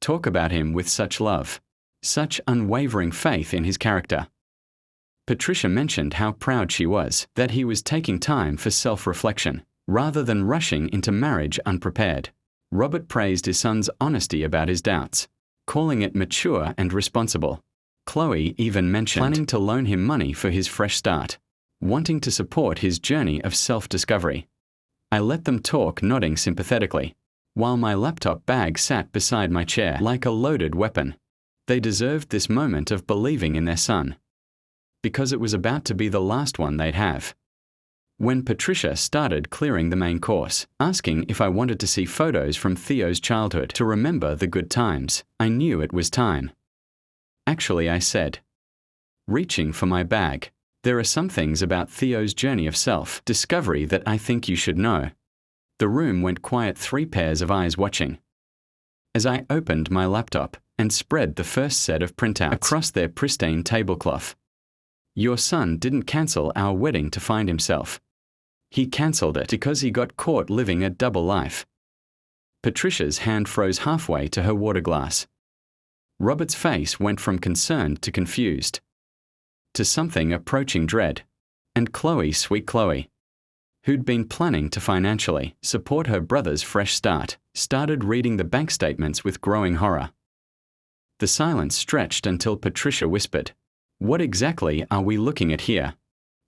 talk about him with such love, such unwavering faith in his character. Patricia mentioned how proud she was that he was taking time for self-reflection, rather than rushing into marriage unprepared. Robert praised his son's honesty about his doubts, calling it mature and responsible. Chloe even mentioned planning to loan him money for his fresh start, wanting to support his journey of self-discovery. I let them talk, nodding sympathetically, while my laptop bag sat beside my chair like a loaded weapon. They deserved this moment of believing in their son, because it was about to be the last one they'd have. When Patricia started clearing the main course, asking if I wanted to see photos from Theo's childhood to remember the good times, I knew it was time. Actually, I said, reaching for my bag, there are some things about Theo's journey of self-discovery that I think you should know. The room went quiet, 3 pairs of eyes watching. As I opened my laptop and spread the first set of printouts across their pristine tablecloth. Your son didn't cancel our wedding to find himself. He cancelled it because he got caught living a double life. Patricia's hand froze halfway to her water glass. Robert's face went from concerned to confused, to something approaching dread. And Chloe, sweet Chloe, who'd been planning to financially support her brother's fresh start, started reading the bank statements with growing horror. The silence stretched until Patricia whispered, "What exactly are we looking at here?"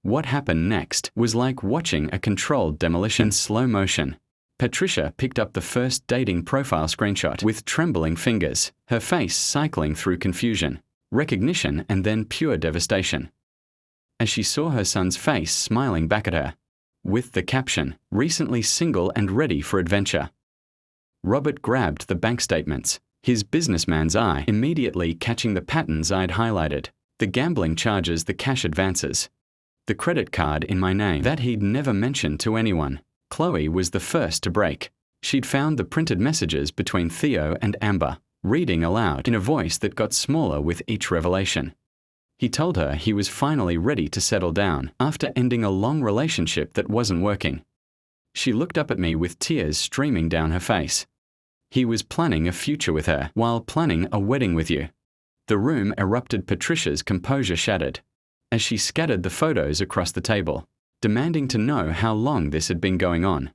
What happened next was like watching a controlled demolition in slow motion. Patricia picked up the first dating profile screenshot with trembling fingers, her face cycling through confusion, recognition, and then pure devastation. As she saw her son's face smiling back at her, with the caption, "Recently single and ready for adventure." Robert grabbed the bank statements, his businessman's eye immediately catching the patterns I'd highlighted, the gambling charges, the cash advances, the credit card in my name that he'd never mentioned to anyone. Chloe was the first to break. She'd found the printed messages between Theo and Amber, reading aloud in a voice that got smaller with each revelation. He told her he was finally ready to settle down after ending a long relationship that wasn't working. She looked up at me with tears streaming down her face. He was planning a future with her while planning a wedding with you. The room erupted. Patricia's composure shattered as she scattered the photos across the table, demanding to know how long this had been going on.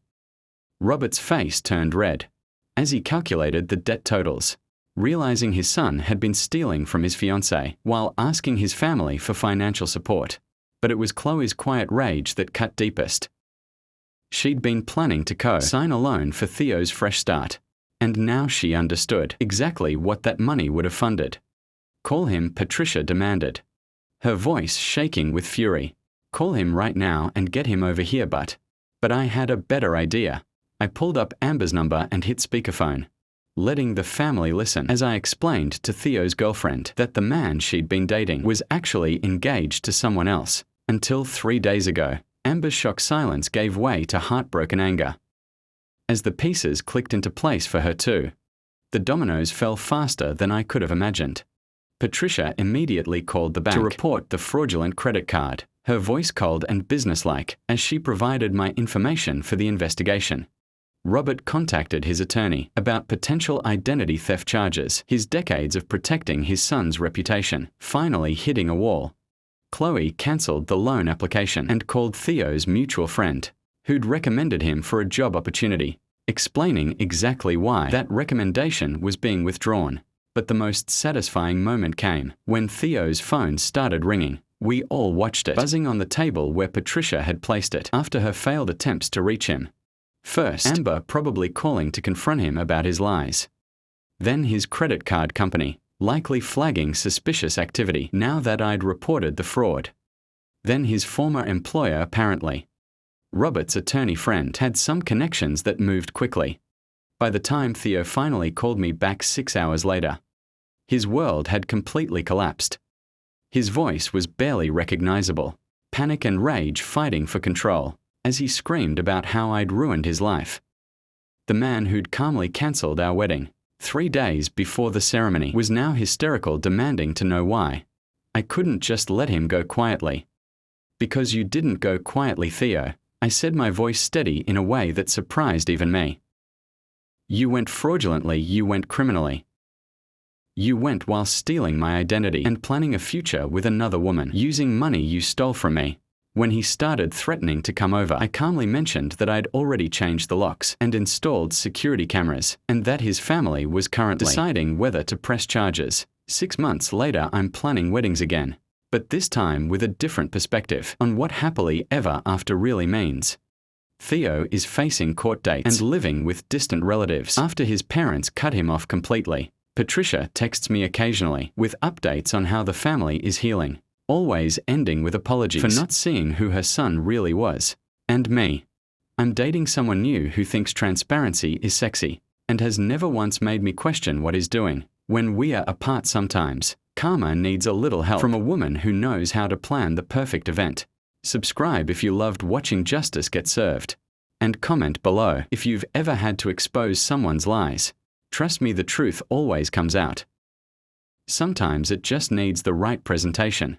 Robert's face turned red as he calculated the debt totals, realizing his son had been stealing from his fiancé while asking his family for financial support. But it was Chloe's quiet rage that cut deepest. She'd been planning to co-sign a loan for Theo's fresh start, and now she understood exactly what that money would have funded. "Call him," Patricia demanded, her voice shaking with fury. "Call him right now and get him over here." But I had a better idea. I pulled up Amber's number and hit speakerphone, letting the family listen as I explained to Theo's girlfriend that the man she'd been dating was actually engaged to someone else. Until 3 days ago, Amber's shocked silence gave way to heartbroken anger. As the pieces clicked into place for her too, the dominoes fell faster than I could have imagined. Patricia immediately called the bank to report the fraudulent credit card, her voice cold and businesslike as she provided my information for the investigation. Robert contacted his attorney about potential identity theft charges, his decades of protecting his son's reputation finally hitting a wall. Chloe cancelled the loan application and called Theo's mutual friend, who'd recommended him for a job opportunity, explaining exactly why that recommendation was being withdrawn. But the most satisfying moment came when Theo's phone started ringing. We all watched it, buzzing on the table where Patricia had placed it after her failed attempts to reach him. First, Amber probably calling to confront him about his lies. Then his credit card company, likely flagging suspicious activity now that I'd reported the fraud. Then his former employer apparently. Robert's attorney friend had some connections that moved quickly. By the time Theo finally called me back 6 hours later, his world had completely collapsed. His voice was barely recognizable, panic and rage fighting for control, as he screamed about how I'd ruined his life. The man who'd calmly cancelled our wedding 3 days before the ceremony was now hysterical, demanding to know why. I couldn't just let him go quietly. "Because you didn't go quietly, Theo," I said, my voice steady in a way that surprised even me. "You went fraudulently, you went criminally. You went while stealing my identity and planning a future with another woman, using money you stole from me. When he started threatening to come over, I calmly mentioned that I'd already changed the locks and installed security cameras, and that his family was currently deciding whether to press charges. 6 months later, I'm planning weddings again, but this time with a different perspective on what happily ever after really means. Theo is facing court dates and living with distant relatives after his parents cut him off completely. Patricia texts me occasionally with updates on how the family is healing, always ending with apologies for not seeing who her son really was. And me. I'm dating someone new who thinks transparency is sexy and has never once made me question what he's doing. When we are apart sometimes, Karma needs a little help from a woman who knows how to plan the perfect event. Subscribe if you loved watching justice get served. And comment below if you've ever had to expose someone's lies. Trust me, the truth always comes out. Sometimes it just needs the right presentation.